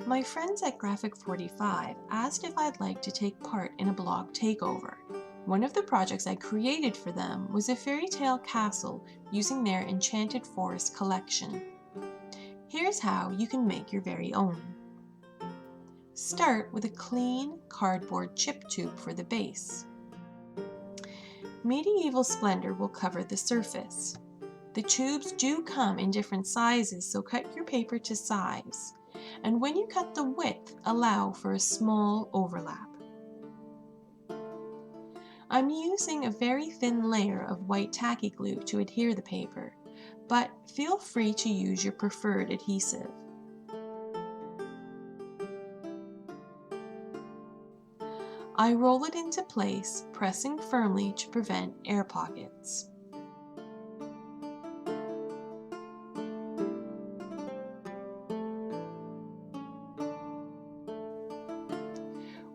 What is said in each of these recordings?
My friends at Graphic 45 asked if I'd like to take part in a blog takeover. One of the projects I created for them was a fairy tale castle using their Enchanted Forest collection. Here's how you can make your very own. Start with a clean cardboard chip tube for the base. Medieval Splendor will cover the surface. The tubes do come in different sizes, so cut your paper to size. And when you cut the width, allow for a small overlap. I'm using a very thin layer of white tacky glue to adhere the paper, but feel free to use your preferred adhesive. I roll it into place, pressing firmly to prevent air pockets.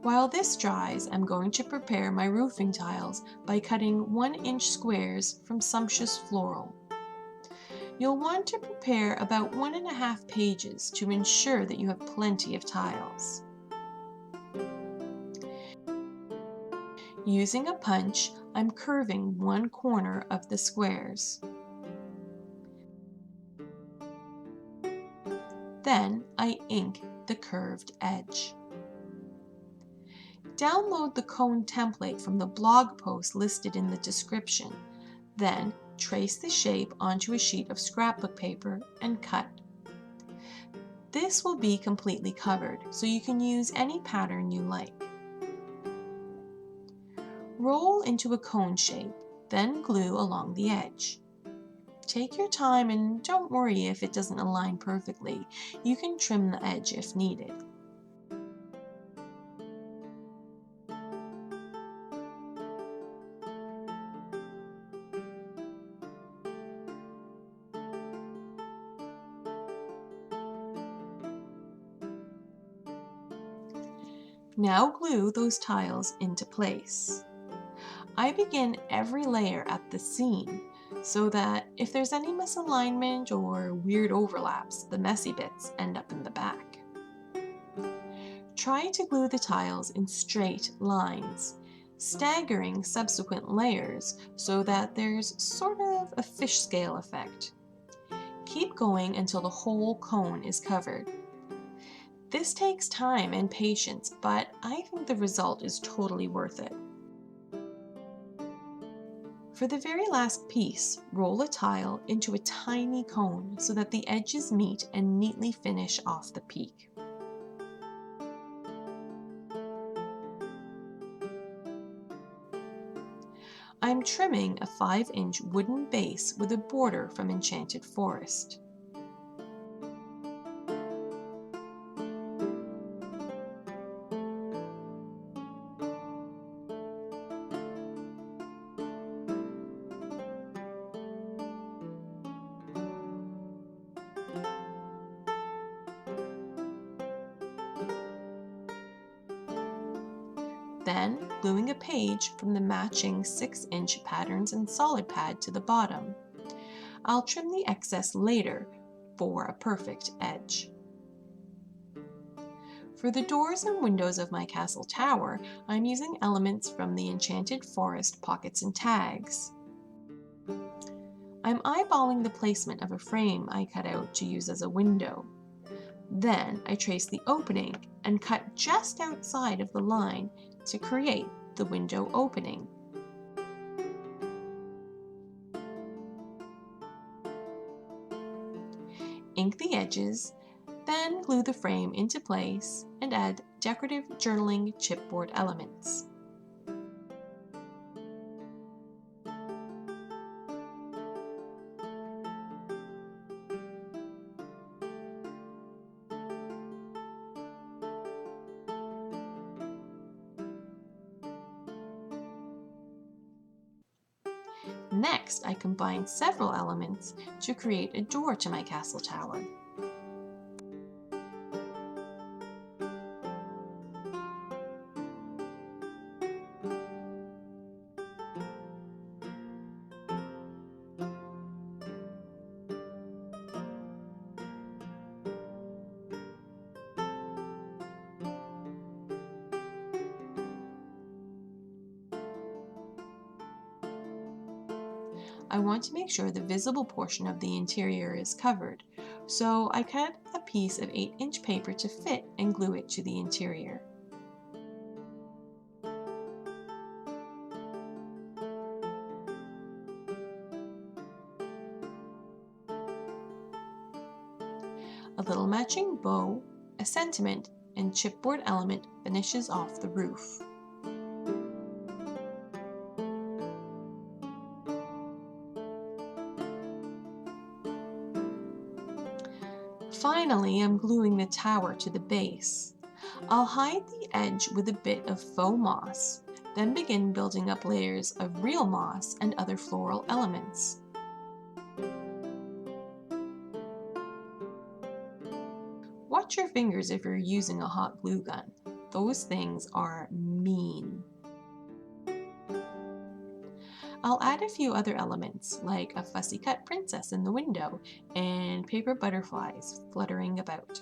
While this dries, I'm going to prepare my roofing tiles by cutting 1-inch squares from Sumptuous Floral. You'll want to prepare about 1.5 pages to ensure that you have plenty of tiles. Using a punch, I'm curving one corner of the squares. Then I ink the curved edge. Download the cone template from the blog post listed in the description. Then trace the shape onto a sheet of scrapbook paper and cut. This will be completely covered, so you can use any pattern you like. Roll into a cone shape, then glue along the edge. Take your time and don't worry if it doesn't align perfectly. You can trim the edge if needed. Now glue those tiles into place. I begin every layer at the seam so that if there's any misalignment or weird overlaps, the messy bits end up in the back. Try to glue the tiles in straight lines, staggering subsequent layers so that there's sort of a fish scale effect. Keep going until the whole cone is covered. This takes time and patience, but I think the result is totally worth it. For the very last piece, roll a tile into a tiny cone so that the edges meet and neatly finish off the peak. I'm trimming a 5-inch wooden base with a border from Enchanted Forest. Then, gluing a page from the matching 6-inch patterns and solid pad to the bottom. I'll trim the excess later for a perfect edge. For the doors and windows of my castle tower, I'm using elements from the Enchanted Forest pockets and tags. I'm eyeballing the placement of a frame I cut out to use as a window. Then I trace the opening and cut just outside of the line to create the window opening. Ink the edges, then glue the frame into place and add decorative journaling chipboard elements. Next, I combine several elements to create a door to my castle tower. I want to make sure the visible portion of the interior is covered, so I cut a piece of 8-inch paper to fit and glue it to the interior. A little matching bow, a sentiment, and chipboard element finishes off the roof. Finally, I'm gluing the tower to the base. I'll hide the edge with a bit of faux moss, then begin building up layers of real moss and other floral elements. Watch your fingers if you're using a hot glue gun. Those things are mean. I'll add a few other elements, like a fussy cut princess in the window and paper butterflies fluttering about.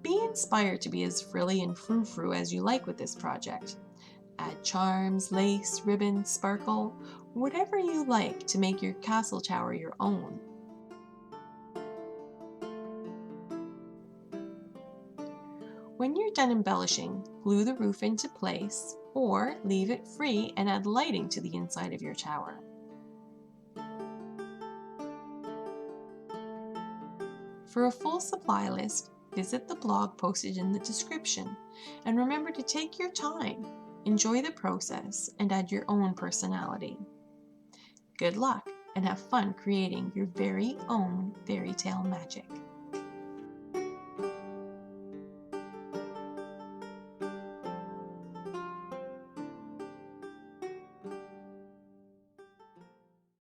Be inspired to be as frilly and frou-frou as you like with this project. Add charms, lace, ribbons, sparkle, whatever you like to make your castle tower your own. When you're done embellishing, glue the roof into place or leave it free and add lighting to the inside of your tower. For a full supply list, visit the blog posted in the description, and remember to take your time, enjoy the process, and add your own personality. Good luck and have fun creating your very own fairy tale magic.